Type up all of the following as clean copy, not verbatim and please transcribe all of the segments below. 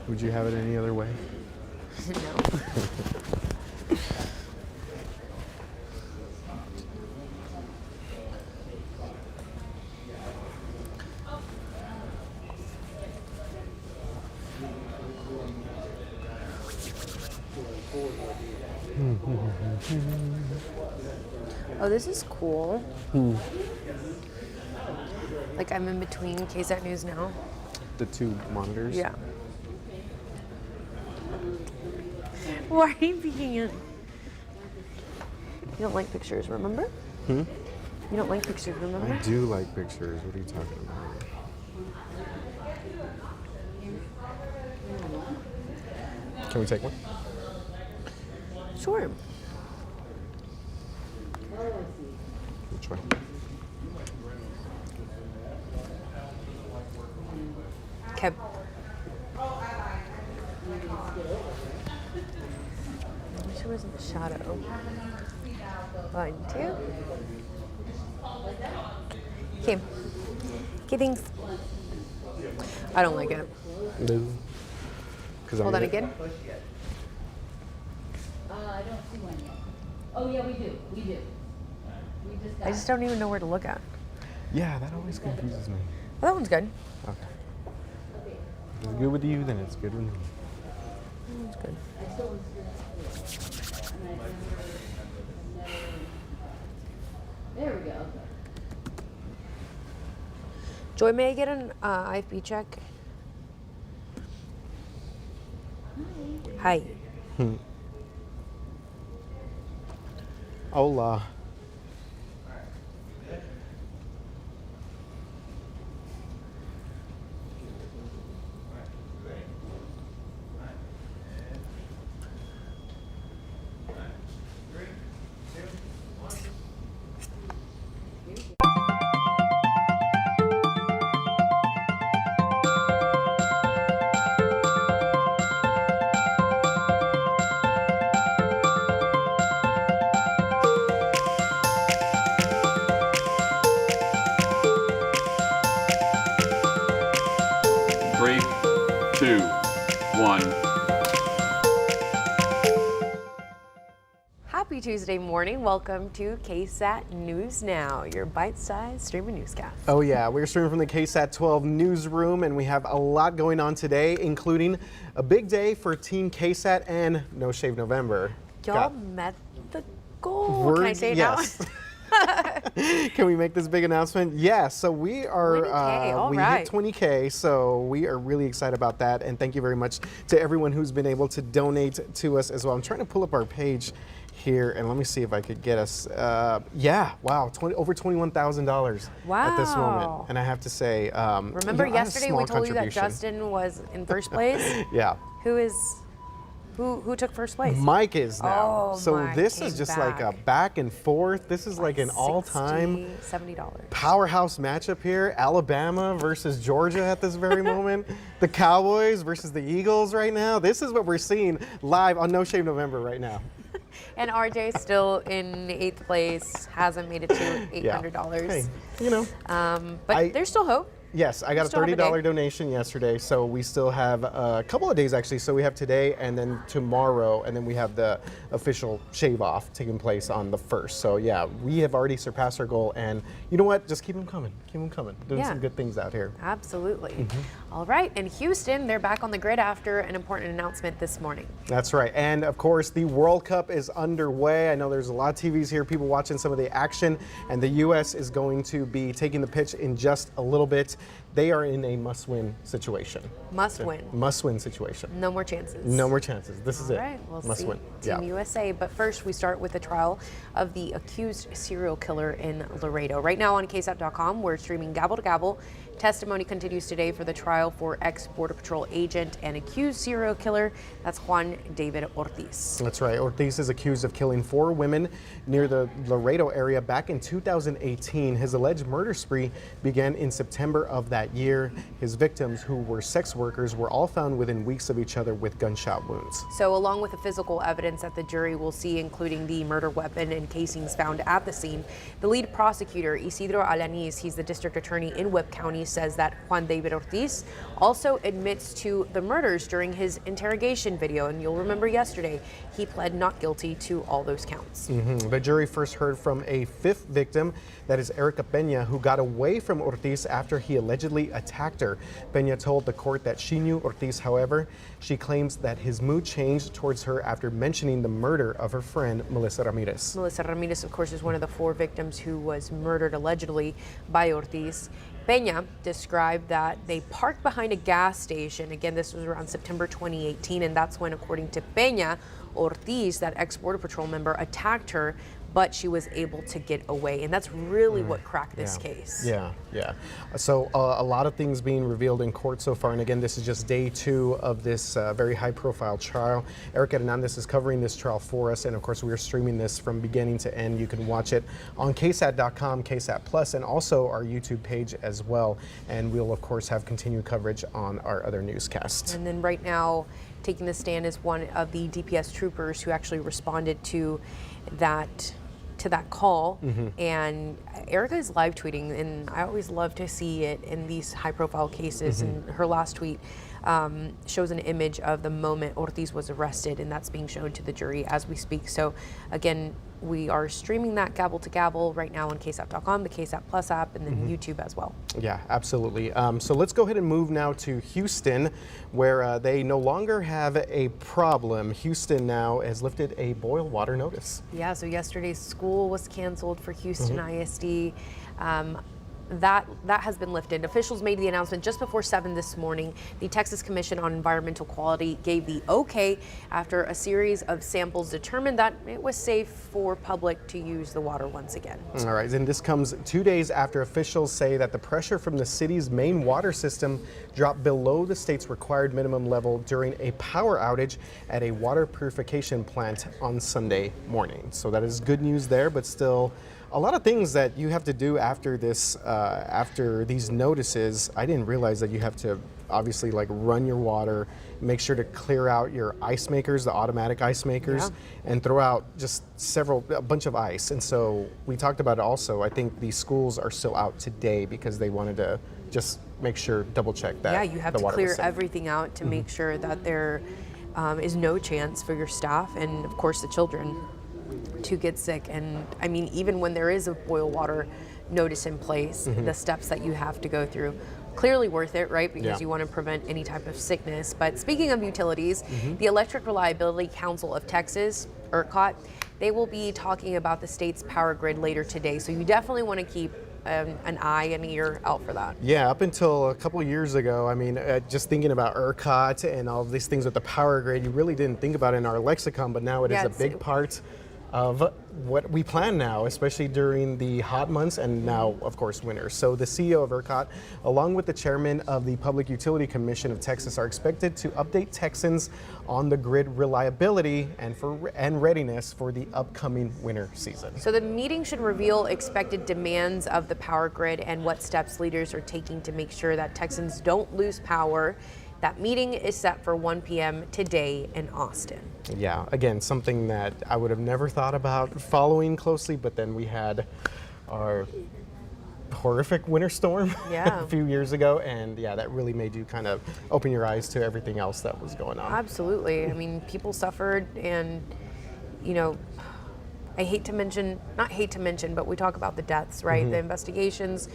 Would you have it any other way? No. Oh, this is cool. Like I'm in between KSAT News Now. The two monitors? Yeah. Why are you peeking in? You don't like pictures, remember? You don't like pictures, remember? I do like pictures. What are you talking about? Can we take one? Sure. Which way? Okay. I wish it was in the shadow. 1, 2. Okay. Okay, thanks. I don't like it. No. Hold on again. I don't see one yet. Oh yeah, we do. We do. We just got I just don't even know where to look at. Yeah, that always confuses me. Well, that one's good. Okay. If it's good with you, then it's good with me. That's good. There we go. Joy, may I get an IFB check? Hi. Hola. Three, two, one. Happy Tuesday morning. Welcome to KSAT News Now, your bite-sized streaming newscast. Oh yeah, we're streaming from the KSAT 12 newsroom, and we have a lot going on today, including a big day for Team KSAT and No Shave November. Y'all met the goal. Can I say it yes. now? Can we make this big announcement? Yes. So we are 20K, all we right. hit 20K. So we are really excited about that, and thank you very much to everyone who's been able to donate to us as well. I'm trying to pull up our page here, and let me see if I could get us. Yeah, wow, over $21,000 at this moment. Wow. And I have to say, Remember you know, I have a yesterday small we told you that contribution. Justin was in first place? Yeah. Who took first place? Mike is now. Oh, so Mike this came is just like a back. back and forth. This is like an all-time $70. powerhouse matchup here. Alabama versus Georgia at this very moment. The Cowboys versus the Eagles right now. This is what we're seeing live on No Shave November right now. And RJ still in 8th place, hasn't made it to $800. Hey, you know. But there's still hope. Yes, I got a Still have a $30 day. donation yesterday, so we still have a couple of days actually. So we have today and then tomorrow, and then we have the official shave off taking place on the 1st. So yeah, we have already surpassed our goal, and you know what? Just keep them coming. Keep them coming. Doing Yeah. some good things out here. Absolutely. All right, in Houston, they're back on the grid after an important announcement this morning. That's right. And of course, the World Cup is underway. I know there's a lot of TVs here, people watching some of the action, and the U.S. is going to be taking the pitch in just a little bit. They are in a must-win situation. Must win. Must-win situation. No more chances. No more chances. This is All it. right, we'll Must see win. Team Yeah. USA. But first, we start with the trial of the accused serial killer in Laredo. Right now on KSAT.com, we're streaming Gabble to Gabble. Testimony continues today for the trial for ex-Border Patrol agent and accused serial killer. That's Juan David Ortiz. That's right. Ortiz is accused of killing 4 women near the Laredo area back in 2018. His alleged murder spree began in September of that that year. His victims, who were sex workers, were all found within weeks of each other with gunshot wounds. So along with the physical evidence that the jury will see, including the murder weapon and casings found at the scene, the lead prosecutor, Isidro Alanis, he's the district attorney in Webb County, says that Juan David Ortiz also admits to the murders during his interrogation video. And you'll remember yesterday, he pled not guilty to all those counts. The jury first heard from a fifth victim, that is Erica Peña, who got away from Ortiz after he allegedly attacked her. Peña told the court that she knew Ortiz. However, she claims that his mood changed towards her after mentioning the murder of her friend, Melissa Ramirez. Melissa Ramirez, of course, is one of the 4 victims who was murdered allegedly by Ortiz. Peña described that they parked behind a gas station. Again, this was around September 2018, and that's when, according to Peña, Ortiz, that ex-Border Patrol member, attacked her, but she was able to get away. And that's really what cracked this case. Yeah. So a lot of things being revealed in court so far. And again, this is just day 2 of this very high profile trial. Erica Hernandez is covering this trial for us. And of course, we're streaming this from beginning to end. You can watch it on KSAT.com, KSAT Plus, and also our YouTube page as well. And we'll of course have continued coverage on our other newscasts. And then right now, taking the stand is one of the DPS troopers who actually responded to that call. And Erica is live tweeting, and I always love to see it in these high profile cases. And her last tweet shows an image of the moment Ortiz was arrested, and that's being shown to the jury as we speak. So again, we are streaming that gavel to gavel right now on KSAT.com, the KSAT Plus app, and then YouTube as well. Yeah, absolutely. So let's go ahead and move now to Houston, where they no longer have a problem. Houston now has lifted a boil water notice. Yeah, so yesterday's school was canceled for Houston ISD. That has been lifted. Officials made the announcement just before 7 this morning. The Texas Commission on Environmental Quality gave the okay after a series of samples determined that it was safe for public to use the water once again. All right, and this comes 2 days after officials say that the pressure from the city's main water system dropped below the state's required minimum level during a power outage at a water purification plant on Sunday morning. So that is good news there, but still a lot of things that you have to do after this, after these notices. I didn't realize that you have to obviously like run your water, make sure to clear out your ice makers, the automatic ice makers, and throw out just a bunch of ice. And so we talked about it also. I think the schools are still out today because they wanted to just make sure, double check that. Yeah, you have to clear everything out to make sure that there is no chance for your staff and of course the children to get sick. And I mean, even when there is a boil water notice in place, the steps that you have to go through, clearly worth it, right? Because you want to prevent any type of sickness. But speaking of utilities, the Electric Reliability Council of Texas, ERCOT, they will be talking about the state's power grid later today. So you definitely want to keep an eye and ear out for that. Yeah, up until a couple of years ago, I mean, just thinking about ERCOT and all of these things with the power grid, you really didn't think about it in our lexicon, but now it is a big part of what we plan now, especially during the hot months and now, of course, winter. So the CEO of ERCOT, along with the chairman of the Public Utility Commission of Texas, are expected to update Texans on the grid reliability and readiness for the upcoming winter season. So the meeting should reveal expected demands of the power grid and what steps leaders are taking to make sure that Texans don't lose power. That meeting is set for 1 p.m. today in Austin. Yeah, again, something that I would have never thought about following closely, but then we had our horrific winter storm a few years ago, and yeah, that really made you kind of open your eyes to everything else that was going on. Absolutely. I mean, people suffered, and you know, not hate to mention, but we talk about the deaths, right? The investigations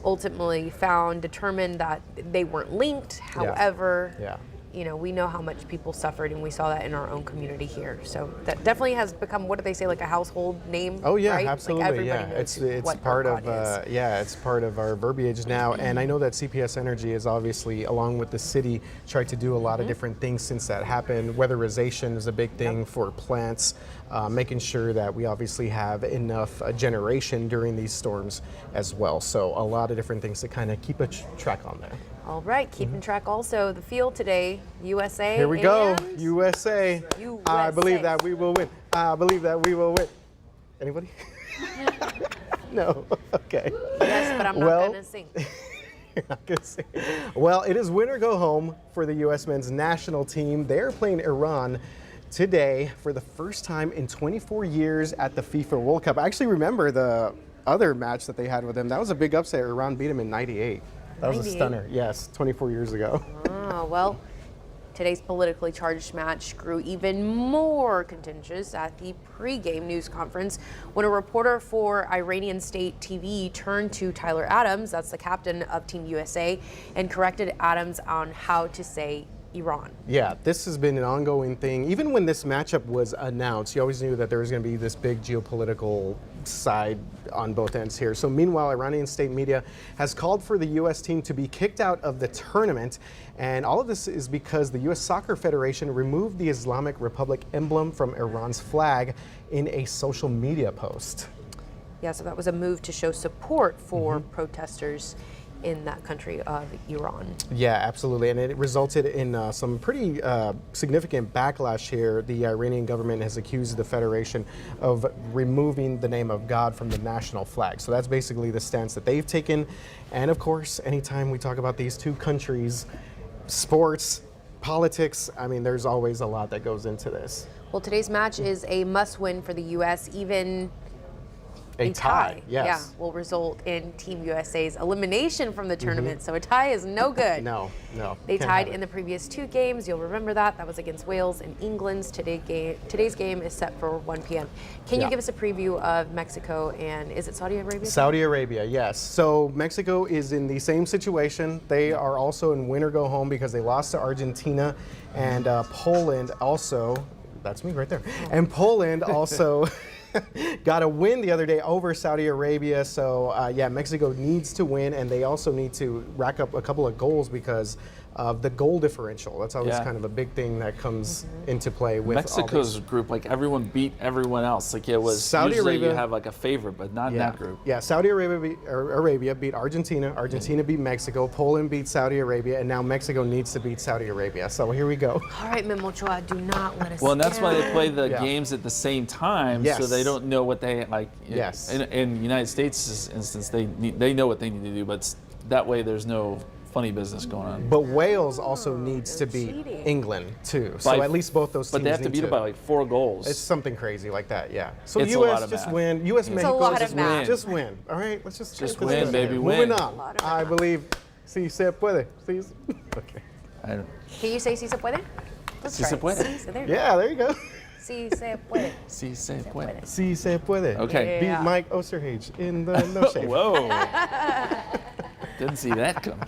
ultimately determined that they weren't linked. However, you know, we know how much people suffered, and we saw that in our own community here. So that definitely has become, what do they say, like a household name? Oh yeah, right? absolutely. Like everybody knows it's part of it's part of our verbiage now. And I know that CPS Energy is obviously, along with the city, tried to do a lot of different things since that happened. Weatherization is a big thing for plants, making sure that we obviously have enough generation during these storms as well. So a lot of different things to kind of keep a track on there. All right, keeping track also. The field today, USA. Here we go, USA. I believe that we will win. I believe that we will win. Anybody? No, okay. Yes, but I'm not gonna sing. not gonna say. Well, it is win or go home for the U.S. men's national team. They're playing Iran today for the first time in 24 years at the FIFA World Cup. I actually remember the other match that they had with them. That was a big upset. Iran beat them in '98. That was a 98? stunner. Yes, 24 years ago. Oh, well, today's politically charged match grew even more contentious at the pre-game news conference when a reporter for Iranian state TV turned to Tyler Adams, that's the captain of Team USA, and corrected Adams on how to say Iran. Yeah, this has been an ongoing thing. Even when this matchup was announced, you always knew that there was going to be this big geopolitical side on both ends here. So meanwhile, Iranian state media has called for the U.S. team to be kicked out of the tournament. And all of this is because the U.S. Soccer Federation removed the Islamic Republic emblem from Iran's flag in a social media post. Yeah, so that was a move to show support for protesters in that country of Iran. Yeah, absolutely. And it resulted in some pretty significant backlash here. The Iranian government has accused the Federation of removing the name of God from the national flag. So that's basically the stance that they've taken. And of course, anytime we talk about these two countries, sports, politics, I mean, there's always a lot that goes into this. Well, today's match is a must-win for the U.S. Even A tie, yes. Yeah, will result in Team USA's elimination from the tournament. So a tie is no good. No. They can't tied have it. in the previous two games. You'll remember that. That was against Wales and England. Today's game is set for 1 p.m. Can you Yeah. give us a preview of Mexico and is it Saudi Arabia? Saudi Arabia, yes. So Mexico is in the same situation. They are also in win or go home because they lost to Argentina, and Poland also. That's me right there. And Poland also got a win the other day over Saudi Arabia. So yeah, Mexico needs to win, and they also need to rack up a couple of goals because of the goal differential. That's always kind of a big thing that comes into play with Mexico's group. Like everyone beat everyone else. Like it was Saudi usually Arabia. you have like a favorite, but not in that group. Yeah, Saudi Arabia beat Argentina. Argentina beat Mexico. Poland beat Saudi Arabia, and now Mexico needs to beat Saudi Arabia. So here we go. All right, Memo Ochoa, do not let us Well, and that's why they play the Yeah. games at the same time, Yes. so they don't know what they like. Yes. In the United States' instance, they know what they need to do, but that way there's no funny business going on. But Wales also needs to beat cheating. England too. So By- at least both those teams But they have to need beat it by like 4 goals. It's something crazy like that, yeah. So It's a lot U.S. of just math. win. U.S. a Mexico lot just of math. win. Just win. All right, let's just win, do baby, it. win. Moving A on. lot of I math. believe. Si se puede. Si. Okay. I don't, Can you say si se puede? Let's Si try se it. puede. Si, so there you go. Yeah, there you go. Si se puede. see, say, puede. Si se puede. Okay. Yeah. Beat Mike Osterhage in the no shave. Whoa. Didn't see that come.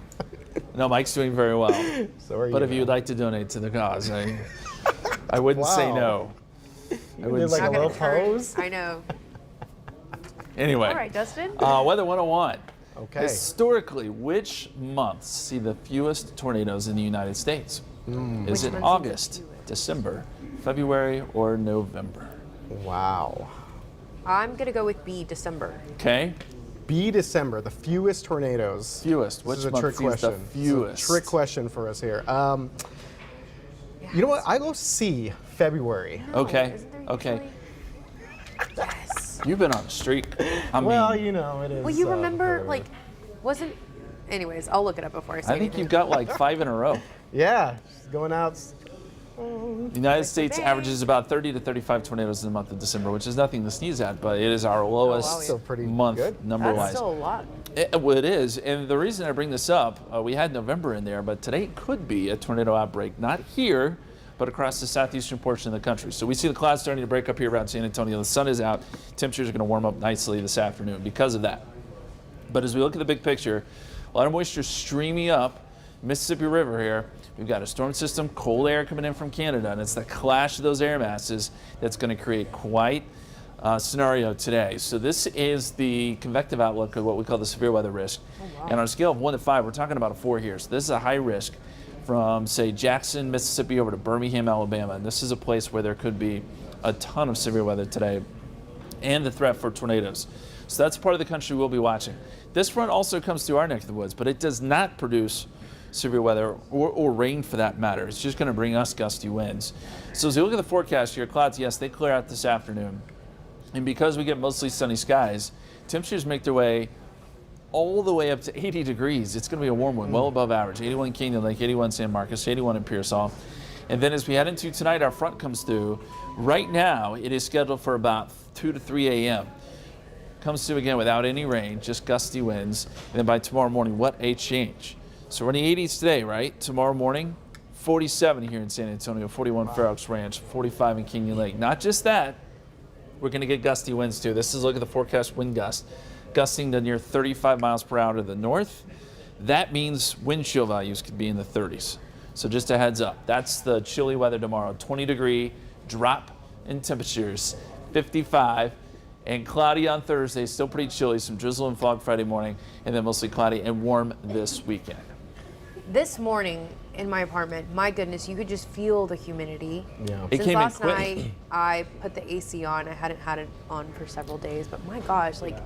No, Mike's doing very well. So are you. But if man. you would like to donate to the cause, I wouldn't say Wow. no. I did wouldn't like say a Not no. little gonna turn. pose. I know. Anyway, All right, Dustin. Weather 101. Okay. Historically, which months see the fewest tornadoes in the United States? Is it month is August, the fewest? December, February, or November? Wow. I'm gonna go with B, December. Okay, B December, the fewest tornadoes. fewest. This Which is a month trick sees question. the This is fewest? a trick question for us here. You know what? I go C, February. Okay, Isn't there okay. usually- Yes. You've been on a streak. I Well, mean, you know, it is. Well, you remember, February. like, wasn't. Anyways, I'll look it up before I say I think anything. you've got like 5 in a row. Yeah, she's going out. The United States bang. averages about 30 to 35 tornadoes in the month of December, which is nothing to sneeze at, but it is our lowest Still pretty month good. number-wise. That's still a lot. Well, it is, and the reason I bring this up, we had November in there, but today could be a tornado outbreak, not here, but across the southeastern portion of the country. So we see the clouds starting to break up here around San Antonio. The sun is out. Temperatures are going to warm up nicely this afternoon because of that. But as we look at the big picture, a lot of moisture streaming up Mississippi River here. We've got a storm system, cold air coming in from Canada, and it's the clash of those air masses that's going to create quite a scenario today. So this is the convective outlook of what we call the severe weather risk. And on a scale of 1 to 5, we're talking about a 4 here. So this is a high risk from, say, Jackson, Mississippi over to Birmingham, Alabama. And this is a place where there could be a ton of severe weather today and the threat for tornadoes. So that's part of the country we'll be watching. This front also comes through our neck of the woods, but it does not produce severe weather or rain for that matter. It's just going to bring us gusty winds. So as you look at the forecast here, clouds, yes, they clear out this afternoon. And because we get mostly sunny skies, temperatures make their way all the way up to 80 degrees. It's going to be a warm one, well above average. 81 in Canyon Lake, 81 San Marcos, 81 in Pearsall. And then as we head into tonight, our front comes through. Right now, it is scheduled for about 2 to 3 a.m. Comes through again without any rain, just gusty winds. And then by tomorrow morning, what a change. So we're in the 80s today, right? Tomorrow morning, 47 here in San Antonio, 41 Fair Oaks Ranch, 45 in Canyon Lake. Not just that, we're going to get gusty winds too. This is, look at the forecast wind gust, gusting to near 35 miles per hour to the north. That means wind chill values could be in the 30s. So just a heads up. That's the chilly weather tomorrow. 20-degree drop in temperatures, 55. And cloudy on Thursday, still pretty chilly, some drizzle and fog Friday morning, and then mostly cloudy and warm this weekend. This morning in my apartment, my goodness, you could just feel the humidity. Yeah. It Since came in last quick. night, I put the AC on. I hadn't had it on for several days, but my gosh, like,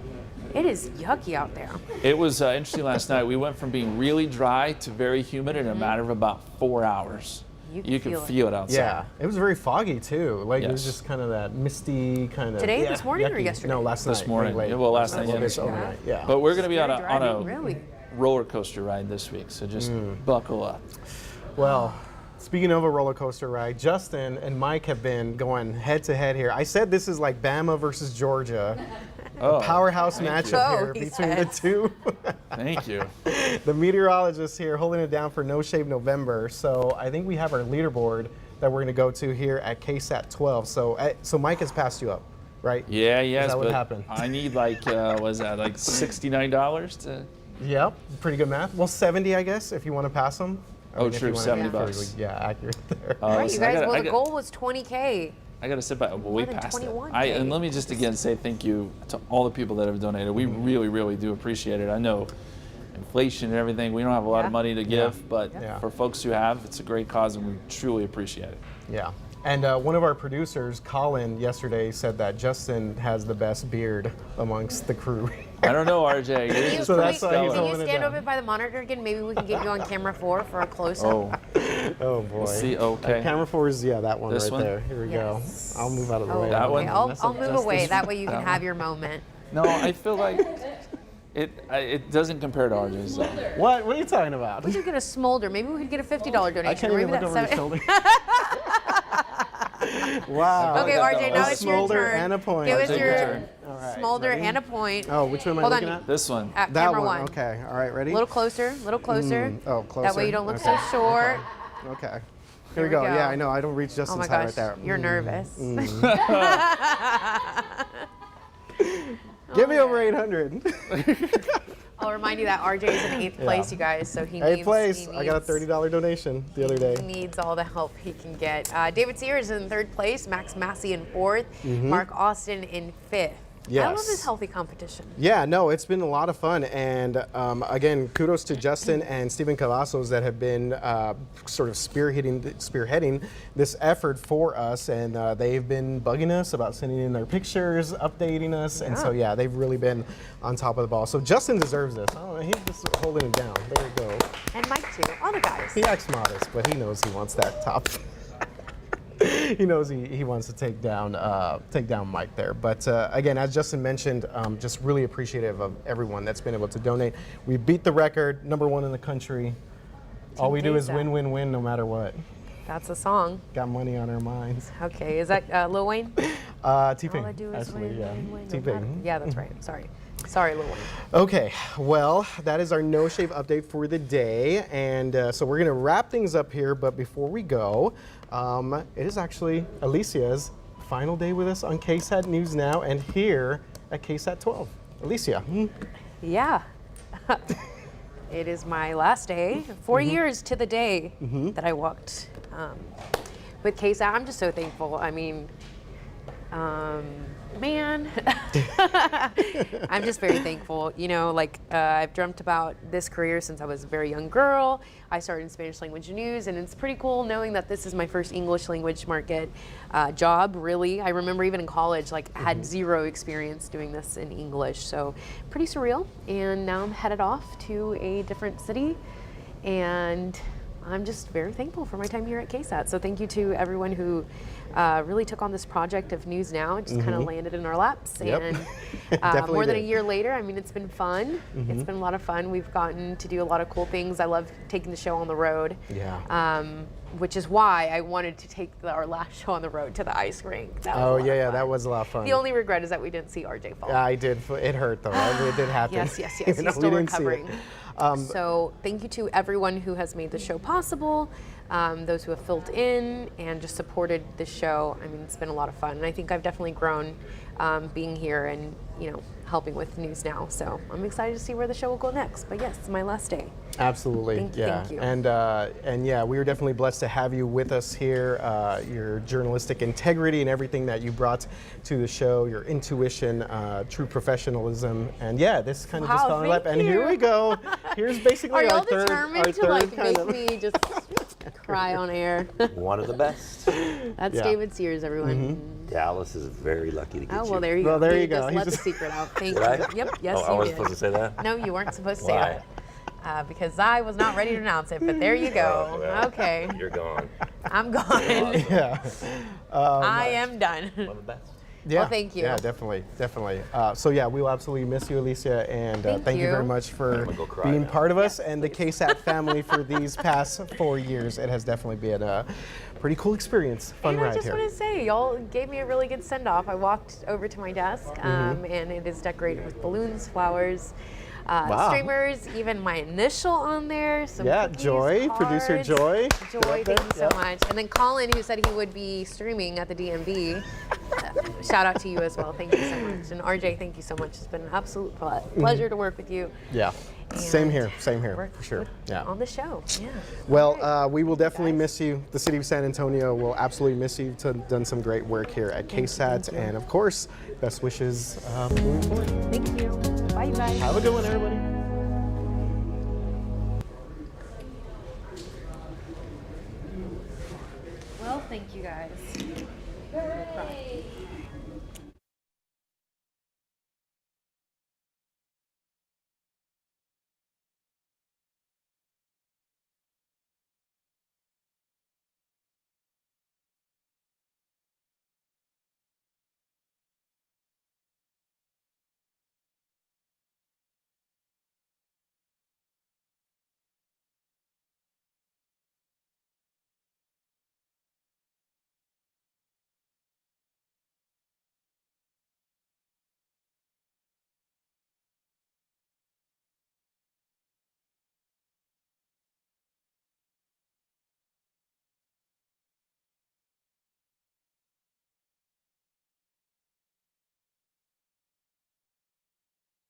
it is yucky out there. It was interesting last night. We went from being really dry to very humid in a matter of about 4 hours. You could feel it outside. Yeah, it was very foggy too. Like it was Yes. just kind of that misty kind of. Today, this morning, or yucky. yesterday? No, last night. This morning. Late. Yeah, well, last night, Well, yeah. it's overnight. Yeah. But we're going to be on Very a driving, really. roller coaster ride this week, so just buckle up. Well, speaking of a roller coaster ride, Justin and Mike have been going head to head here. I said this is like Bama versus Georgia. Oh, Powerhouse thank matchup you. here Oh, he between the says. two. Thank you. The meteorologist here holding it down for No Shave November. So I think we have our leaderboard that we're going to go to here at KSAT 12. So Mike has passed you up, right? Yeah, yes, Is that what but happened? I need like, was that like $69 to? Yep, pretty good math. Well, 70, I guess, if you want to pass them. Oh, if true, you wanna 70 be bucks. pretty, yeah, accurate there. Right, you Listen, guys, I well, the got- goal was 20K. I got to sit by. Well, we More than passed it. 21K. And let me just again say thank you to all the people that have donated. We really, really do appreciate it. I know inflation and everything. We don't have a lot Yeah. of money to give, but Yeah. for folks who have, it's a great cause, and we truly appreciate it. Yeah. And one of our producers, Colin, yesterday said that Justin has the best beard amongst the crew. I don't know, RJ. You're Can you, just So can that's we- why he's can you holding it stand down. over by the monitor again? Maybe we can get you on camera 4 for a close-up. Oh, Oh boy. see, okay. Camera 4 is, yeah, that one This right one? there. Here we Yes. go. I'll move out of the Oh, way. That okay. one? I'll move away. Justice- That way you can that have one. your moment. No, I feel like it doesn't compare to RJ's. Though. What? What are you talking about? We should get a smolder. Maybe we could get a $50 donation. I can't Maybe even look over that's his shoulder. Wow. Okay, got RJ, that now one. it's your Smolder turn. and a point. Give us Take your your turn. All right, smolder ready? and a point. Oh, which one am I Hold looking on. at? This one. At That camera one. 1. Okay. All right. Ready? A little closer. Little closer. Oh, closer. That way you don't look Okay. so short. Okay. Here Here we we go. go. Yeah, I know. I don't reach Oh Justin's my height gosh, right there. you're nervous. Give me over 800. I'll remind you that RJ is in 8th place, you guys, so he needs. 8th place. he I got a needs- $30 donation the other day. He needs all the help he can get. David Sear is in 3rd place, Max Massey in 4th, Mark Austin in 5th. I love Yes. this healthy competition. Yeah, no, it's been a lot of fun. And again, kudos to Justin and Stephen Cavazos that have been sort of spearheading this effort for us. And they've been bugging us about sending in their pictures, updating us. And so, yeah, they've really been on top of the ball. So Justin deserves this. I don't know, he's just holding it down. There you go. And Mike, too. All the guys. He acts modest, but he knows he wants that top. He knows he wants to take down Mike there. But again, as Justin mentioned, just really appreciative of everyone that's been able to donate. We beat the record, number 1 in the country. All we do is KSAT. win, win, win, no matter what. That's a song. Got money on our minds. Okay, is that Lil Wayne? T-Pain, All I do is actually, win, yeah. win, win. no T-Pain. matter- Yeah, that's right. Sorry, Lil Wayne. Okay, well, that is our No Shave update for the day. And so we're going to wrap things up here. But before we go, it is actually Alicia's final day with us on KSAT News Now and here at KSAT 12. Alicia. Yeah. It is my last day. 4 years to the day that I walked with KSAT. I'm just so thankful. I mean, man, I'm just very thankful. You know, like I've dreamt about this career since I was a very young girl. I started in Spanish language news, and it's pretty cool knowing that this is my first English language market job, really. I remember even in college, like I had zero experience doing this in English, so pretty surreal. And now I'm headed off to a different city, and I'm just very thankful for my time here at KSAT. So thank you to everyone who really took on this project of News Now. It just kind of landed in our laps. Yep. And Definitely more than a did. year later, I mean, it's been fun. It's been a lot of fun. We've gotten to do a lot of cool things. I love taking the show on the road. Yeah. Which is why I wanted to take our last show on the road to the ice rink. That was a lot of yeah, fun. that was a lot of fun. The only regret is that we didn't see RJ fall. I did. It hurt though. It did happen. Yes. Even He's though we still didn't see it. recovering. So thank you to everyone who has made the show possible, those who have filled in and just supported the show. I mean, it's been a lot of fun, and I think I've definitely grown being here and helping with News Now. So I'm excited to see where the show will go next. But yes, it's my last day. Absolutely. Thank you. And yeah, we were definitely blessed to have you with us here. Your journalistic integrity and everything that you brought to the show, your intuition, true professionalism, and yeah, this kind of just fell in lap. And here we go. Here's basically Are y'all our third, determined to like kind make of. me just cry on air? One of the best. That's Yeah. David Sears, everyone. Dallas is very lucky to get Oh you. well, there you Well, go. there You you go. just He let the just- secret out. Thank Did I? you. Yep. Yes, I you was did. supposed to say that? No, you weren't supposed to say Why? that. Because I was not ready to announce it, but there you go. Oh, well, Okay, You're gone. I'm gone. Yeah. I am done. One of the best. Yeah. Well, thank you. Yeah, definitely. So yeah, we will absolutely miss you, Alicia, and thank you you. very much for gonna go cry being now. part of us and the KSAT family for these past 4 years. It has definitely been a pretty cool experience, fun And I ride just here. want to say, y'all gave me a really good send off. I walked over to my desk, and it is decorated with balloons, flowers, Wow. streamers, even my initial on there. Some Yeah, cookies, Joy, producer cards. Joy. Joy, Right there, thank you so yeah. much. And then Colin, who said he would be streaming at the DMV. Shout out to you as well. Thank you so much. And RJ, thank you so much. It's been an absolute pleasure to work with you. Yeah. And Same here, work for sure. with- Yeah. On the show. Yeah. Well, we will definitely miss you. The city of San Antonio will absolutely miss you. You've done some great work here at KSAT, and of course, best wishes moving forward. Thank you. Bye, you guys. Have a good one, everybody. Well, thank you guys. I'm gonna cry.